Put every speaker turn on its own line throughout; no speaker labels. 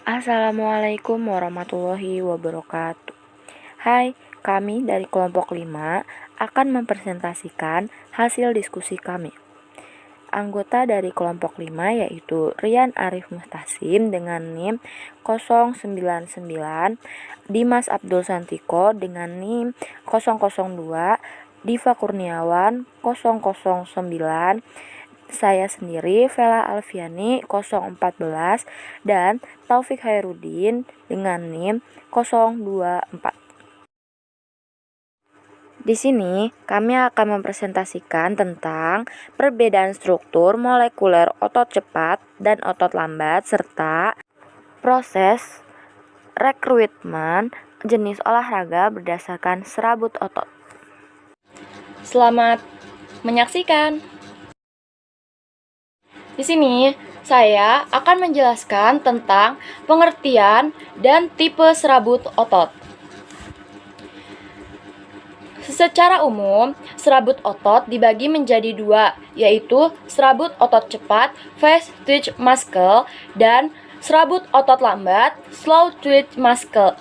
Assalamualaikum warahmatullahi wabarakatuh. Hai, kami dari kelompok 5 akan mempresentasikan hasil diskusi kami. Anggota dari kelompok 5 yaitu Rian Arif Mustasim dengan NIM 099, Dimas Abdul Santiko dengan NIM 002, Diva Kurniawan 009, saya sendiri Vela Alfiani 014 dan Taufik Hairudin dengan NIM 024. Di sini kami akan mempresentasikan tentang perbedaan struktur molekuler otot cepat dan otot lambat serta proses rekrutmen jenis olahraga berdasarkan serabut otot.
Selamat menyaksikan. Di sini saya akan menjelaskan tentang pengertian dan tipe serabut otot. Secara umum, serabut otot dibagi menjadi dua, yaitu serabut otot cepat (fast twitch muscle) dan serabut otot lambat (slow twitch muscle).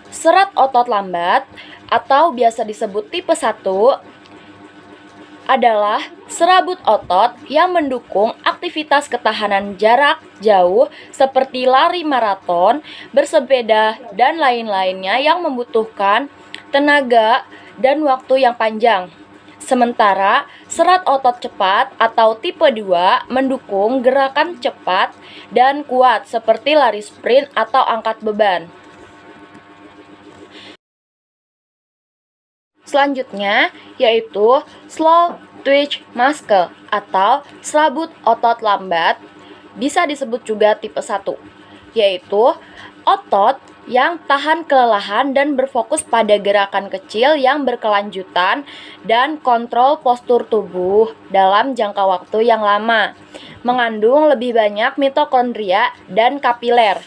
Serat otot lambat atau biasa disebut tipe 1 adalah serabut otot yang mendukung aktivitas ketahanan jarak jauh seperti lari maraton, bersepeda, dan lain-lainnya yang membutuhkan tenaga dan waktu yang panjang. Sementara serat otot cepat atau tipe 2 mendukung gerakan cepat dan kuat seperti lari sprint atau angkat beban. Selanjutnya yaitu slow twitch muscle atau serabut otot lambat, bisa disebut juga tipe 1, yaitu otot yang tahan kelelahan dan berfokus pada gerakan kecil yang berkelanjutan dan kontrol postur tubuh dalam jangka waktu yang lama, mengandung lebih banyak mitokondria dan kapiler.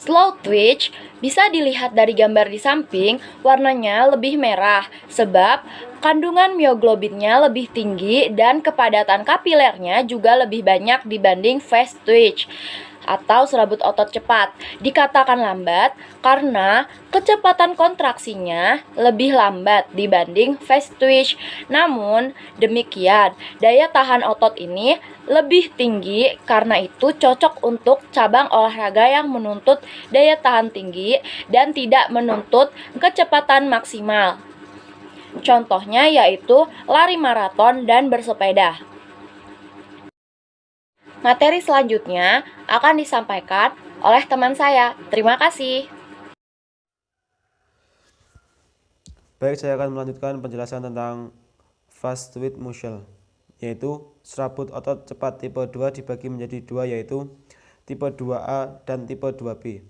Slow twitch bisa dilihat dari gambar di samping, warnanya lebih merah sebab kandungan mioglobinnya lebih tinggi dan kepadatan kapilernya juga lebih banyak dibanding fast twitch atau serabut otot cepat. Dikatakan lambat karena kecepatan kontraksinya lebih lambat dibanding fast twitch. Namun demikian, daya tahan otot ini lebih tinggi, karena itu cocok untuk cabang olahraga yang menuntut daya tahan tinggi dan tidak menuntut kecepatan maksimal. Contohnya yaitu lari maraton dan bersepeda. Materi selanjutnya akan disampaikan oleh teman saya. Terima kasih.
Baik, saya akan melanjutkan penjelasan tentang fast twitch muscle, yaitu serabut otot cepat tipe 2 dibagi menjadi dua, yaitu tipe 2A dan tipe 2B.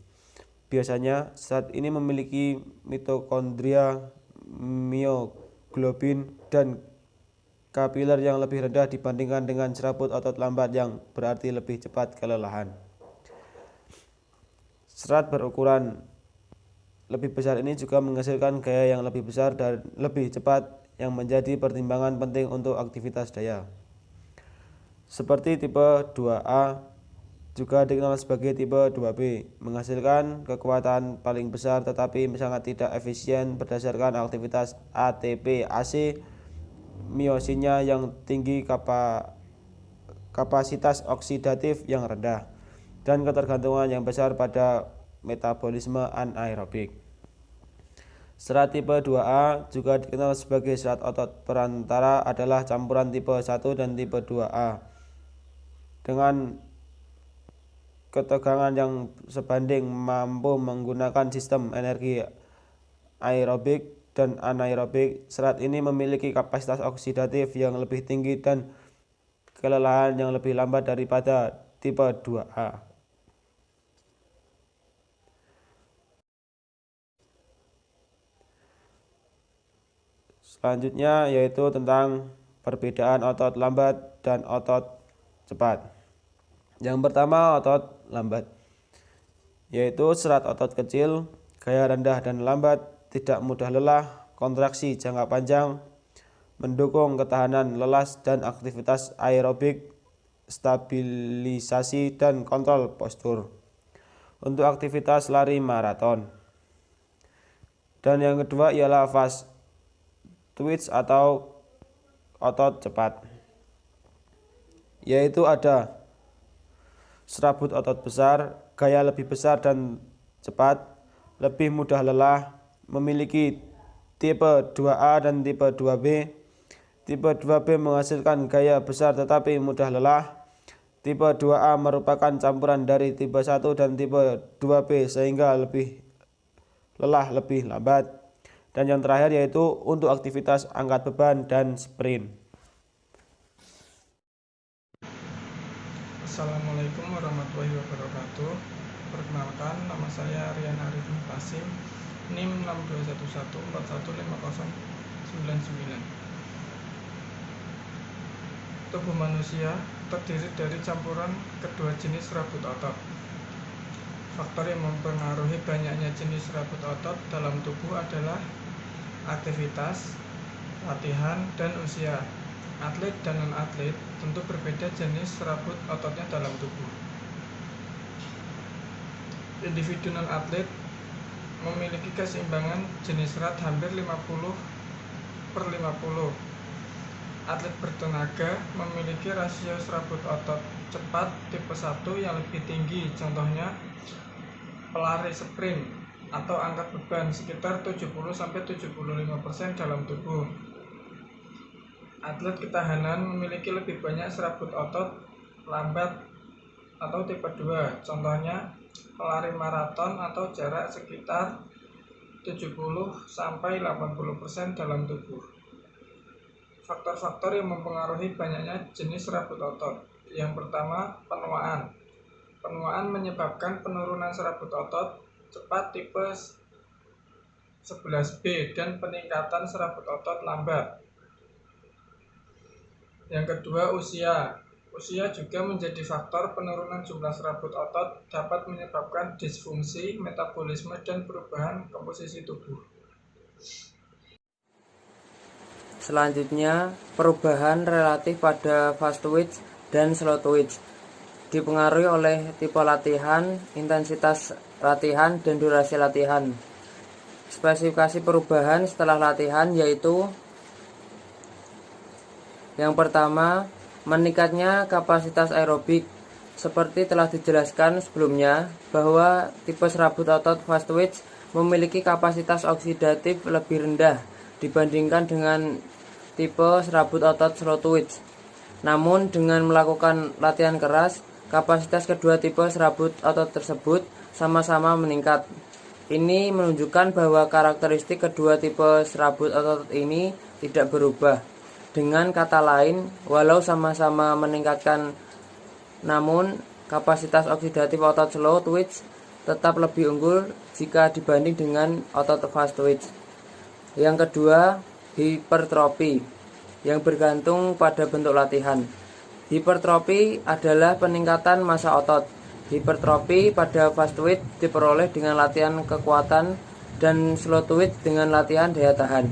Biasanya zat ini memiliki mitokondria, mioglobin, dan kapiler yang lebih rendah dibandingkan dengan serabut otot lambat yang berarti lebih cepat kelelahan. Serat berukuran lebih besar ini juga menghasilkan gaya yang lebih besar dan lebih cepat yang menjadi pertimbangan penting untuk aktivitas daya. Seperti tipe 2A juga dikenal sebagai tipe 2B, menghasilkan kekuatan paling besar tetapi sangat tidak efisien berdasarkan aktivitas ATP AC, miosinnya yang tinggi, kapasitas oksidatif yang rendah, dan ketergantungan yang besar pada metabolisme anaerobik. Serat tipe 2A juga dikenal sebagai serat otot perantara, adalah campuran tipe 1 dan tipe 2A dengan ketegangan yang sebanding, mampu menggunakan sistem energi aerobik dan anaerobik. Serat ini memiliki kapasitas oksidatif yang lebih tinggi dan kelelahan yang lebih lambat daripada tipe 2A. Selanjutnya yaitu tentang perbedaan otot lambat dan otot cepat. Yang pertama, otot lambat, yaitu serat otot kecil, gaya rendah dan lambat, tidak mudah lelah, kontraksi jangka panjang, mendukung ketahanan lelas dan aktivitas aerobik stabilisasi, dan kontrol postur untuk aktivitas lari maraton. Dan yang kedua ialah fast twitch atau otot cepat, yaitu ada serabut otot besar, gaya lebih besar dan cepat, lebih mudah lelah, memiliki tipe 2A dan tipe 2B. Tipe 2B menghasilkan gaya besar tetapi mudah lelah. Tipe 2A merupakan campuran dari tipe 1 dan tipe 2B sehingga lebih lelah lebih lambat. Dan yang terakhir yaitu untuk aktivitas angkat beban dan sprint.
Assalamualaikum warahmatullahi wabarakatuh. Perkenalkan, nama saya Rian Arifin Qasim, NIM 6211415099. Tubuh manusia terdiri dari campuran kedua jenis serabut otot. Faktor yang mempengaruhi banyaknya jenis serabut otot dalam tubuh adalah aktivitas, latihan, dan usia. Atlet dan non-atlet tentu berbeda jenis serabut ototnya dalam tubuh. Individu non-atlet memiliki keseimbangan jenis serat hampir 50/50. Atlet bertenaga memiliki rasio serabut otot cepat tipe 1 yang lebih tinggi, contohnya pelari sprint atau angkat beban sekitar 70-75% dalam tubuh. Atlet ketahanan memiliki lebih banyak serabut otot lambat atau tipe 2, contohnya pelari maraton atau jarak sekitar 70-80% dalam tubuh. Faktor-faktor yang mempengaruhi banyaknya jenis serabut otot. Yang pertama, penuaan. Penuaan menyebabkan penurunan serabut otot cepat tipe 11B dan peningkatan serabut otot lambat. Yang kedua, usia. Usia juga menjadi faktor penurunan jumlah serabut otot, dapat menyebabkan disfungsi, metabolisme, dan perubahan komposisi tubuh.
Selanjutnya, perubahan relatif pada fast twitch dan slow twitch dipengaruhi oleh tipe latihan, intensitas latihan, dan durasi latihan. Spesifikasi perubahan setelah latihan yaitu: yang pertama, meningkatnya kapasitas aerobik. Seperti telah dijelaskan sebelumnya, bahwa tipe serabut otot fast twitch memiliki kapasitas oksidatif lebih rendah dibandingkan dengan tipe serabut otot slow twitch. Namun, dengan melakukan latihan keras, kapasitas kedua tipe serabut otot tersebut sama-sama meningkat. Ini menunjukkan bahwa karakteristik kedua tipe serabut otot ini tidak berubah. Dengan kata lain, walau sama-sama meningkatkan, namun kapasitas oksidatif otot slow twitch tetap lebih unggul jika dibanding dengan otot fast twitch. Yang kedua, hipertrofi yang bergantung pada bentuk latihan. Hipertrofi adalah peningkatan massa otot. Hipertrofi pada fast twitch diperoleh dengan latihan kekuatan dan slow twitch dengan latihan daya tahan.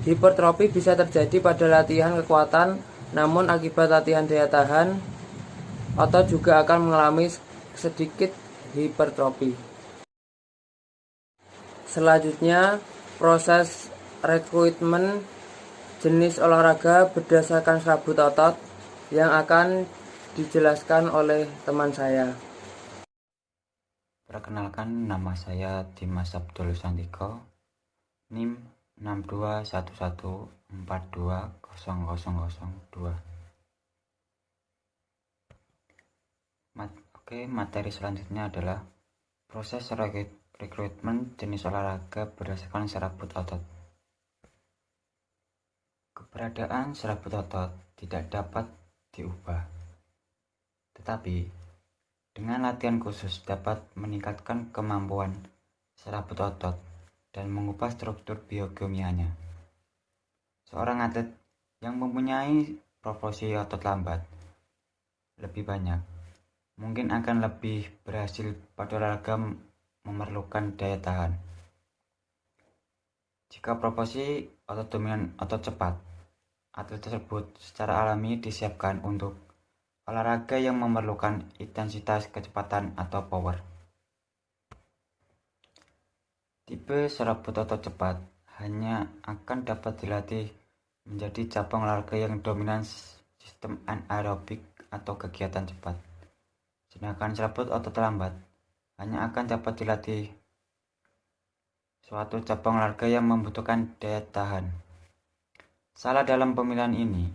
Hipertrofi bisa terjadi pada latihan kekuatan, namun akibat latihan daya tahan, otot juga akan mengalami sedikit hipertrofi. Selanjutnya, proses rekrutmen jenis olahraga berdasarkan serabut otot yang akan dijelaskan oleh teman saya.
Perkenalkan, nama saya Dimas Abdul Santiko, NIM 6211420002. Materi selanjutnya adalah proses rekrutmen jenis olahraga berdasarkan serabut otot. Keberadaan serabut otot tidak dapat diubah, tetapi dengan latihan khusus dapat meningkatkan kemampuan serabut otot dan mengubah struktur biokimianya. Seorang atlet yang mempunyai proporsi otot lambat lebih banyak mungkin akan lebih berhasil pada olahraga memerlukan daya tahan. Jika proporsi otot dominan otot cepat, atlet tersebut secara alami disiapkan untuk olahraga yang memerlukan intensitas, kecepatan, atau power. Tipe serabut otot cepat hanya akan dapat dilatih menjadi cabang olahraga yang dominan sistem anaerobik atau kegiatan cepat. Sedangkan serabut otot lambat hanya akan dapat dilatih suatu cabang olahraga yang membutuhkan daya tahan. Salah dalam pemilihan ini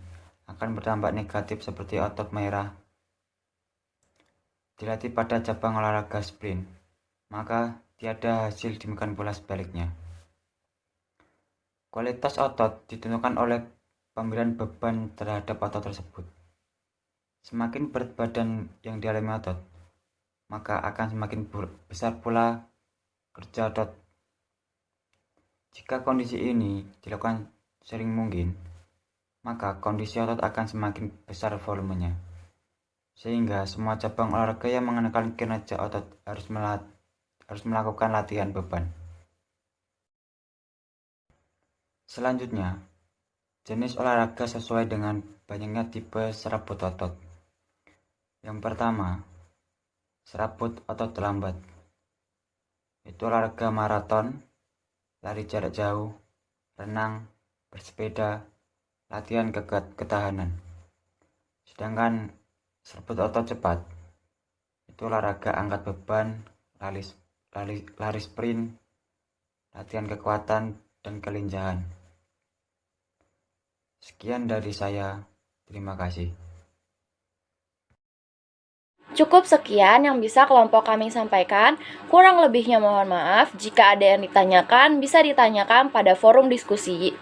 akan berdampak negatif seperti otot merah dilatih pada cabang olahraga sprint, maka tiada hasil, demikian pula sebaliknya. Kualitas otot ditentukan oleh pemberian beban terhadap otot tersebut. Semakin berat badan yang dialami otot, maka akan semakin besar pula kerja otot. Jika kondisi ini dilakukan sering mungkin, maka kondisi otot akan semakin besar volumenya. Sehingga semua cabang olahraga yang mengenakan kinerja otot harus melakukan latihan beban. Selanjutnya, jenis olahraga sesuai dengan banyaknya tipe serabut otot. Yang pertama, serabut otot lambat. Itu olahraga maraton, lari jarak jauh, renang, bersepeda, latihan ketahanan. Sedangkan serabut otot cepat itu olahraga angkat beban, lari sprint, latihan kekuatan, dan kelincahan. Sekian dari saya, terima kasih.
Cukup sekian yang bisa kelompok kami sampaikan. Kurang lebihnya mohon maaf. Jika ada yang ditanyakan, bisa ditanyakan pada forum diskusi.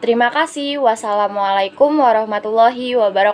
Terima kasih. Wassalamualaikum warahmatullahi wabarakatuh.